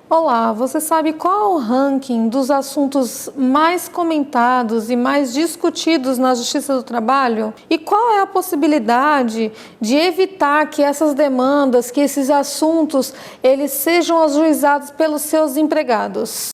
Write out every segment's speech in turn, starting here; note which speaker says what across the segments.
Speaker 1: Olá, você sabe qual é o ranking dos assuntos mais comentados e mais discutidos na Justiça do Trabalho? E qual é a possibilidade de evitar que essas demandas, que esses assuntos, eles sejam ajuizados pelos seus empregados?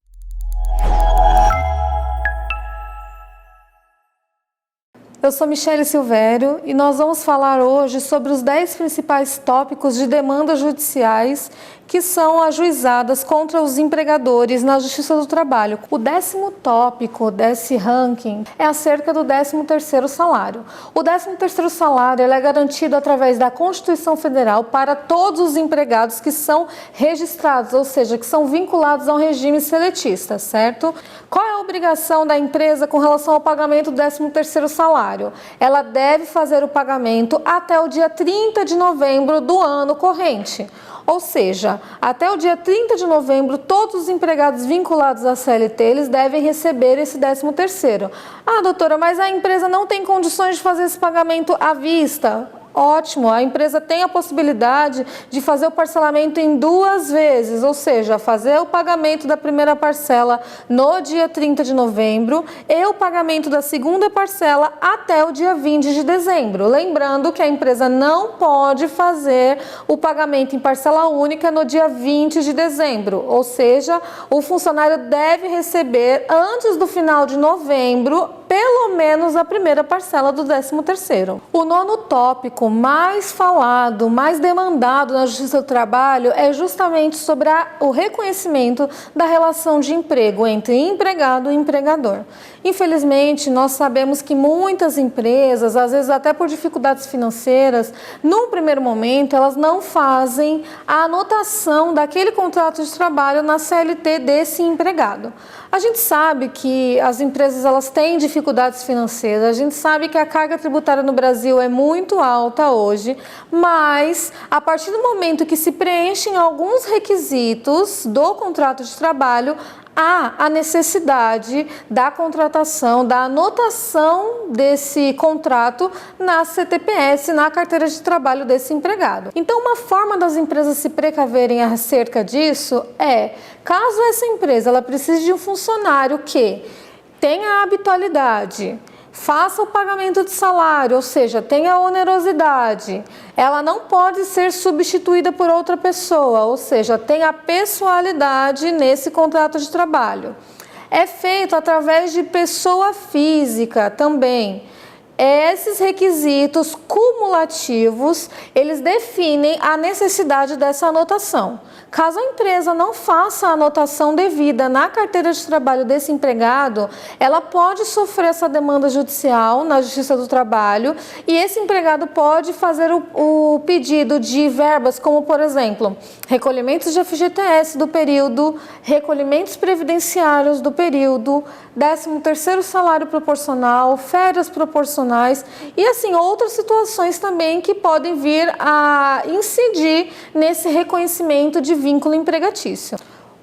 Speaker 1: Eu sou Michele Silvério e nós vamos falar hoje sobre os 10 principais tópicos de demandas judiciais que são ajuizadas contra os empregadores na Justiça do Trabalho. O 10º tópico desse ranking é acerca do 13º salário. O 13º salário é garantido através da Constituição Federal para todos os empregados que são registrados, ou seja, que são vinculados ao regime seletista, certo? Qual é a obrigação da empresa com relação ao pagamento do 13º salário? Ela deve fazer o pagamento até o dia 30 de novembro do ano corrente. Ou seja, até o dia 30 de novembro, todos os empregados vinculados à CLT, eles devem receber esse 13º. Ah, doutora, mas a empresa não tem condições de fazer esse pagamento à vista? Ótimo, a empresa tem a possibilidade de fazer o parcelamento em 2 vezes, ou seja, fazer o pagamento da primeira parcela no dia 30 de novembro e o pagamento da segunda parcela até o dia 20 de dezembro. Lembrando que a empresa não pode fazer o pagamento em parcela única no dia 20 de dezembro, ou seja, o funcionário deve receber antes do final de novembro pelo menos a primeira parcela do 13º. O 9º tópico mais falado, mais demandado na Justiça do Trabalho é justamente sobre o reconhecimento da relação de emprego entre empregado e empregador. Infelizmente, nós sabemos que muitas empresas, às vezes até por dificuldades financeiras, num primeiro momento, elas não fazem a anotação daquele contrato de trabalho na CLT desse empregado. A gente sabe que as empresas elas têm dificuldades financeiras, a gente sabe que a carga tributária no Brasil é muito alta hoje, mas a partir do momento que se preenchem alguns requisitos do contrato de trabalho, há a necessidade da contratação, da anotação desse contrato na CTPS, na carteira de trabalho desse empregado. Então, uma forma das empresas se precaverem acerca disso é, caso essa empresa ela precise de um funcionário que tenha a habitualidade, faça o pagamento de salário, ou seja, tenha onerosidade, ela não pode ser substituída por outra pessoa, ou seja, tenha pessoalidade nesse contrato de trabalho. É feito através de pessoa física também. Esses requisitos cumulativos, eles definem a necessidade dessa anotação. Caso a empresa não faça a anotação devida na carteira de trabalho desse empregado, ela pode sofrer essa demanda judicial na Justiça do Trabalho e esse empregado pode fazer o pedido de verbas, como por exemplo, recolhimentos de FGTS do período, recolhimentos previdenciários do período, 13º salário proporcional, férias proporcionais e assim outras situações também que podem vir a incidir nesse reconhecimento de vínculo empregatício.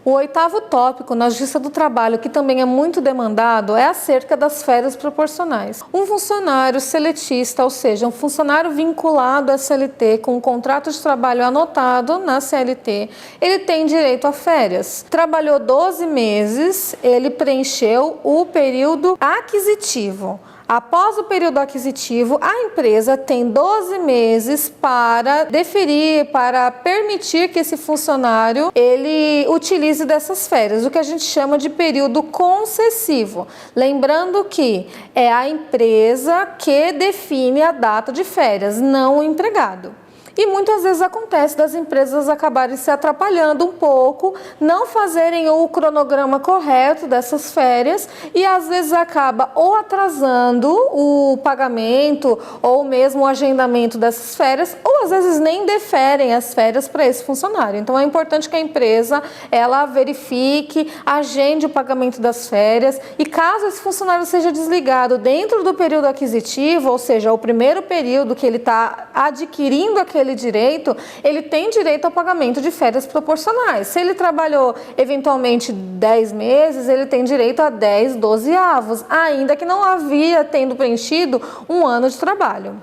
Speaker 1: O 8º tópico na Justiça do Trabalho, que também é muito demandado, é acerca das férias proporcionais. Um funcionário seletista, ou seja, um funcionário vinculado à CLT com um contrato de trabalho anotado na CLT, ele tem direito a férias. Trabalhou 12 meses, ele preencheu o período aquisitivo. Após o período aquisitivo, a empresa tem 12 meses para deferir, para permitir que esse funcionário ele utilize dessas férias, o que a gente chama de período concessivo. Lembrando que é a empresa que define a data de férias, não o empregado. E muitas vezes acontece das empresas acabarem se atrapalhando um pouco, não fazerem o cronograma correto dessas férias e às vezes acaba ou atrasando o pagamento ou mesmo o agendamento dessas férias ou às vezes nem deferem as férias para esse funcionário. Então é importante que a empresa ela verifique, agende o pagamento das férias e caso esse funcionário seja desligado dentro do período aquisitivo, ou seja, o primeiro período que ele está adquirindo aquele direito, ele tem direito ao pagamento de férias proporcionais. Se ele trabalhou eventualmente 10 meses, ele tem direito a 10 dozeavos, ainda que não havia tendo preenchido um ano de trabalho.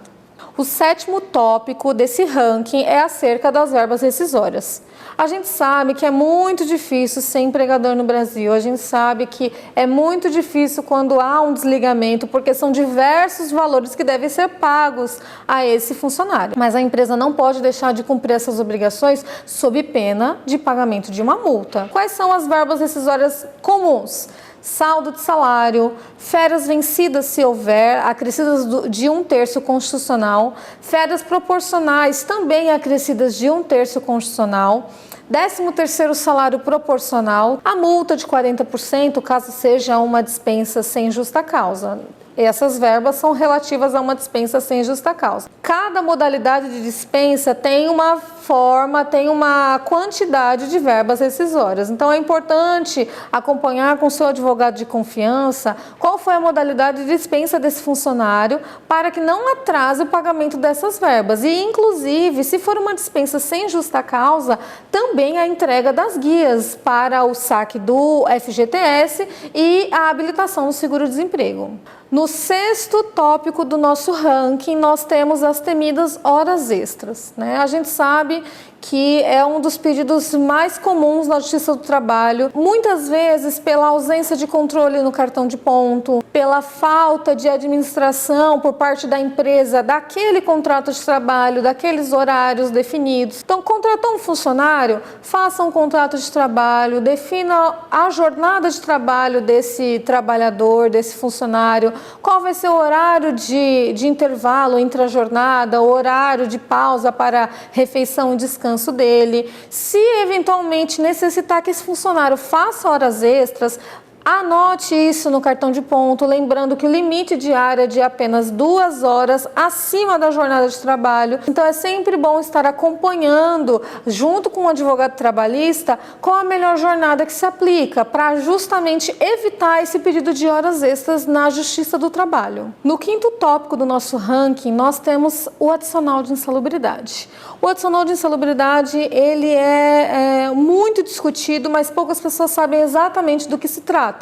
Speaker 1: O 7º tópico desse ranking é acerca das verbas rescisórias. A gente sabe que é muito difícil ser empregador no Brasil, a gente sabe que é muito difícil quando há um desligamento, porque são diversos valores que devem ser pagos a esse funcionário. Mas a empresa não pode deixar de cumprir essas obrigações sob pena de pagamento de uma multa. Quais são as verbas rescisórias comuns? Saldo de salário, férias vencidas se houver, acrescidas de 1/3 constitucional, férias proporcionais também acrescidas de 1/3 constitucional, 13º salário proporcional, a multa de 40% caso seja uma dispensa sem justa causa. Essas verbas são relativas a uma dispensa sem justa causa. Cada modalidade de dispensa tem uma forma, tem uma quantidade de verbas rescisórias. Então é importante acompanhar com o seu advogado de confiança qual foi a modalidade de dispensa desse funcionário para que não atrase o pagamento dessas verbas. E inclusive, se for uma dispensa sem justa causa, também a entrega das guias para o saque do FGTS e a habilitação do seguro-desemprego. No 6º tópico do nosso ranking, nós temos as temidas horas extras, né? A gente sabe que é um dos pedidos mais comuns na Justiça do Trabalho, muitas vezes pela ausência de controle no cartão de ponto, pela falta de administração por parte da empresa daquele contrato de trabalho, daqueles horários definidos. Então, contratou um funcionário, faça um contrato de trabalho, defina a jornada de trabalho desse trabalhador, desse funcionário, qual vai ser o horário de intervalo entre a jornada, o horário de pausa para refeição e descanso dele. Se eventualmente necessitar que esse funcionário faça horas extras, anote isso no cartão de ponto, lembrando que o limite diário é de apenas 2 horas acima da jornada de trabalho. Então é sempre bom estar acompanhando, junto com o advogado trabalhista, qual a melhor jornada que se aplica, para justamente evitar esse pedido de horas extras na Justiça do Trabalho. No 5º tópico do nosso ranking, nós temos o adicional de insalubridade. O adicional de insalubridade, ele é muito discutido, mas poucas pessoas sabem exatamente do que se trata.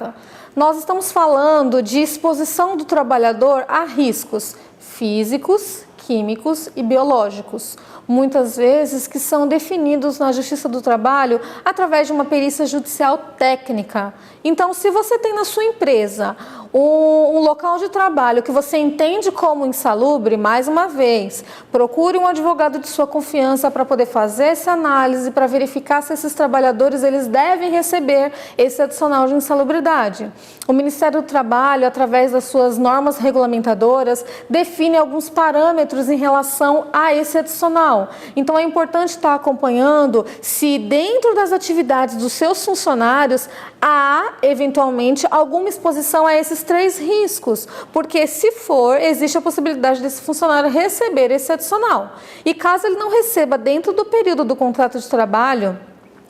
Speaker 1: Nós estamos falando de exposição do trabalhador a riscos físicos, químicos e biológicos, muitas vezes que são definidos na Justiça do Trabalho através de uma perícia judicial técnica. Então, se você tem na sua empresa um local de trabalho que você entende como insalubre, mais uma vez, procure um advogado de sua confiança para poder fazer essa análise, para verificar se esses trabalhadores eles devem receber esse adicional de insalubridade. O Ministério do Trabalho, através das suas normas regulamentadoras, define alguns parâmetros em relação a esse adicional. Então é importante estar acompanhando se dentro das atividades dos seus funcionários há, eventualmente, alguma exposição a esses 3 riscos, porque se for, existe a possibilidade desse funcionário receber esse adicional. E caso ele não receba dentro do período do contrato de trabalho,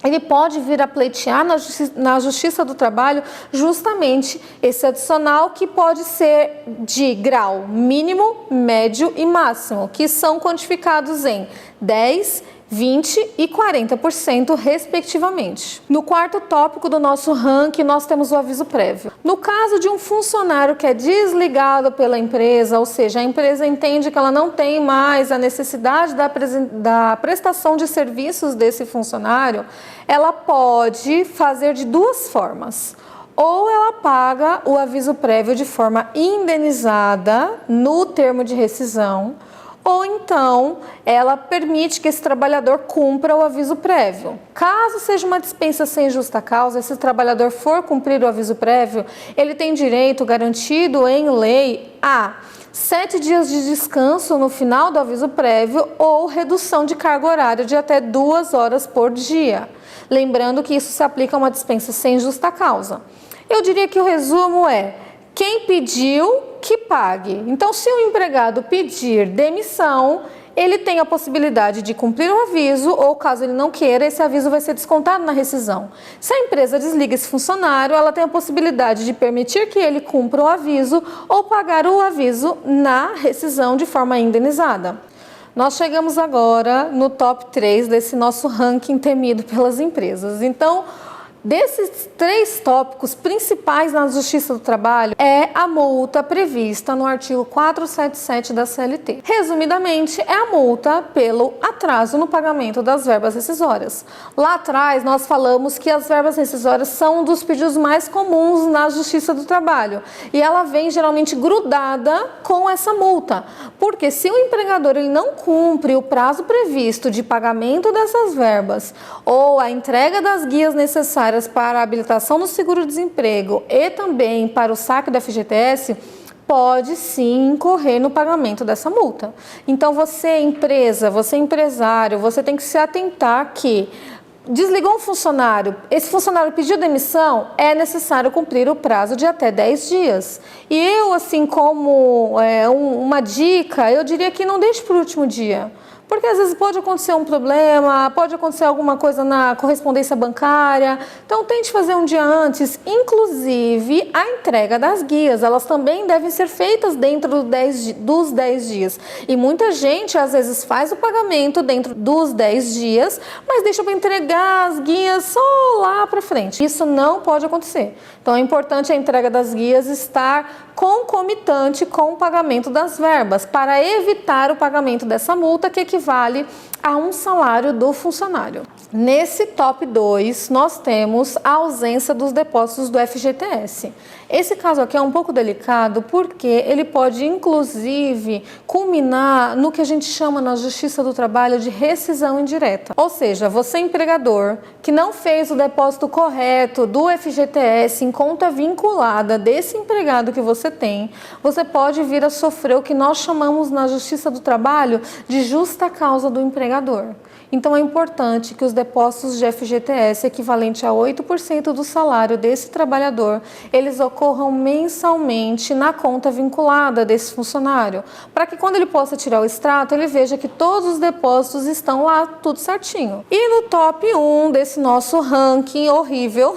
Speaker 1: ele pode vir a pleitear na Justiça do Trabalho justamente esse adicional, que pode ser de grau mínimo, médio e máximo, que são quantificados em 10%, 20% e 40%, respectivamente. No 4º tópico do nosso ranking, nós temos o aviso prévio. No caso de um funcionário que é desligado pela empresa, ou seja, a empresa entende que ela não tem mais a necessidade da prestação de serviços desse funcionário, ela pode fazer de 2 formas. Ou ela paga o aviso prévio de forma indenizada no termo de rescisão, ou então ela permite que esse trabalhador cumpra o aviso prévio. Caso seja uma dispensa sem justa causa, esse trabalhador for cumprir o aviso prévio, ele tem direito garantido em lei a 7 dias de descanso no final do aviso prévio ou redução de carga horária de até 2 horas por dia. Lembrando que isso se aplica a uma dispensa sem justa causa. Eu diria que o resumo é: quem pediu, que pague. Então, se o empregado pedir demissão, ele tem a possibilidade de cumprir o aviso, ou caso ele não queira, esse aviso vai ser descontado na rescisão. Se a empresa desliga esse funcionário, ela tem a possibilidade de permitir que ele cumpra o aviso ou pagar o aviso na rescisão de forma indenizada. Nós chegamos agora no top 3 desse nosso ranking temido pelas empresas. Então, Desses 3 tópicos principais na Justiça do Trabalho é a multa prevista no artigo 477 da CLT. Resumidamente, é a multa pelo atraso no pagamento das verbas rescisórias. Lá atrás, nós falamos que as verbas rescisórias são um dos pedidos mais comuns na Justiça do Trabalho e ela vem geralmente grudada com essa multa, porque se o empregador ele não cumpre o prazo previsto de pagamento dessas verbas ou a entrega das guias necessárias para a habilitação do seguro-desemprego e também para o saque do FGTS, pode sim incorrer no pagamento dessa multa. Então você empresa, você empresário, você tem que se atentar que desligou um funcionário, esse funcionário pediu demissão, é necessário cumprir o prazo de até 10 dias. E eu, assim, como uma dica, eu diria que não deixe para o último dia. Porque às vezes pode acontecer um problema, pode acontecer alguma coisa na correspondência bancária. Então tente fazer um dia antes. Inclusive a entrega das guias, elas também devem ser feitas dentro dos 10 dias. E muita gente às vezes faz o pagamento dentro dos 10 dias, mas deixa para entregar as guias só lá para frente. Isso não pode acontecer. Então é importante a entrega das guias estar concomitante com o pagamento das verbas, para evitar o pagamento dessa multa que equivale a um salário do funcionário. Nesse top 2, nós temos a ausência dos depósitos do FGTS. Esse caso aqui é um pouco delicado porque ele pode, inclusive, culminar no que a gente chama na Justiça do Trabalho de rescisão indireta. Ou seja, você empregador que não fez o depósito correto do FGTS em conta vinculada desse empregado que você tem, você pode vir a sofrer o que nós chamamos na Justiça do Trabalho de justa causa do empregador. Então é importante que os depósitos de FGTS equivalente a 8% do salário desse trabalhador, eles ocorram mensalmente na conta vinculada desse funcionário, para que quando ele possa tirar o extrato, ele veja que todos os depósitos estão lá tudo certinho. E no top 1 desse nosso ranking horrível,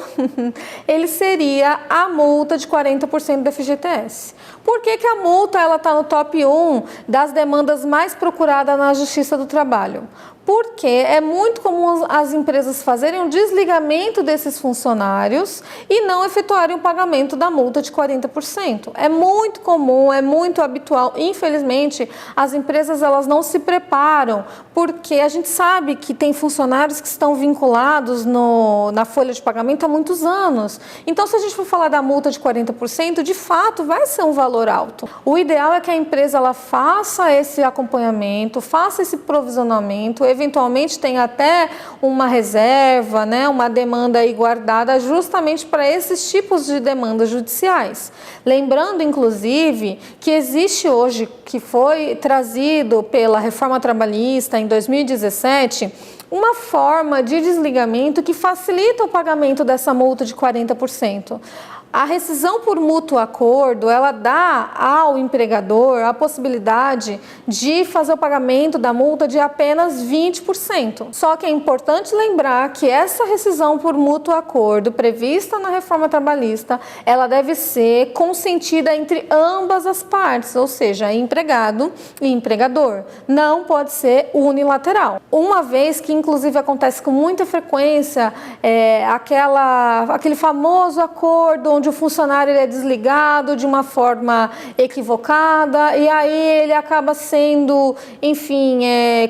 Speaker 1: ele seria a multa de 40% do FGTS. Por que que a multa está no top 1 das demandas mais procuradas na Justiça do Trabalho? Porque é muito comum as empresas fazerem um desligamento desses funcionários e não efetuarem o pagamento da multa de 40%. É muito comum, é muito habitual. Infelizmente, as empresas elas não se preparam, porque a gente sabe que tem funcionários que estão vinculados na folha de pagamento há muitos anos. Então, se a gente for falar da multa de 40%, de fato vai ser um valor alto. O ideal é que a empresa ela faça esse acompanhamento, faça esse provisionamento, eventualmente tem até uma reserva, né, uma demanda aí guardada justamente para esses tipos de demandas judiciais. Lembrando, inclusive, que existe hoje, que foi trazido pela reforma trabalhista em 2017, uma forma de desligamento que facilita o pagamento dessa multa de 40%. A rescisão por mútuo acordo, ela dá ao empregador a possibilidade de fazer o pagamento da multa de apenas 20%. Só que é importante lembrar que essa rescisão por mútuo acordo, prevista na reforma trabalhista, ela deve ser consentida entre ambas as partes, ou seja, empregado e empregador. Não pode ser unilateral. Uma vez que, inclusive, acontece com muita frequência aquele famoso acordo onde o funcionário ele é desligado de uma forma equivocada e aí ele acaba sendo, enfim,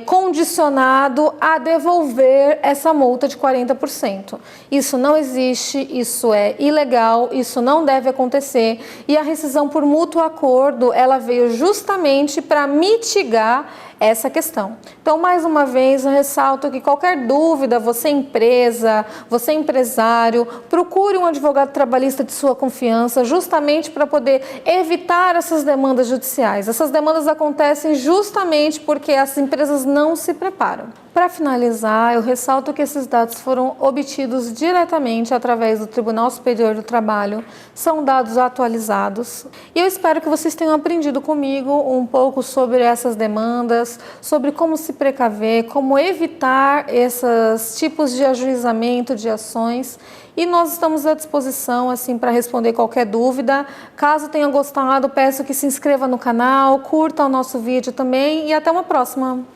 Speaker 1: condicionado a devolver essa multa de 40%. Isso não existe, isso é ilegal, isso não deve acontecer e a rescisão por mútuo acordo, ela veio justamente para mitigar essa questão. Então, mais uma vez, eu ressalto que qualquer dúvida, você empresa, você empresário, procure um advogado trabalhista de sua confiança, justamente para poder evitar essas demandas judiciais. Essas demandas acontecem justamente porque as empresas não se preparam. Para finalizar, eu ressalto que esses dados foram obtidos diretamente através do Tribunal Superior do Trabalho, são dados atualizados e eu espero que vocês tenham aprendido comigo um pouco sobre essas demandas, sobre como se precaver, como evitar esses tipos de ajuizamento de ações e nós estamos à disposição assim para responder qualquer dúvida. Caso tenha gostado, peço que se inscreva no canal, curta o nosso vídeo também e até uma próxima!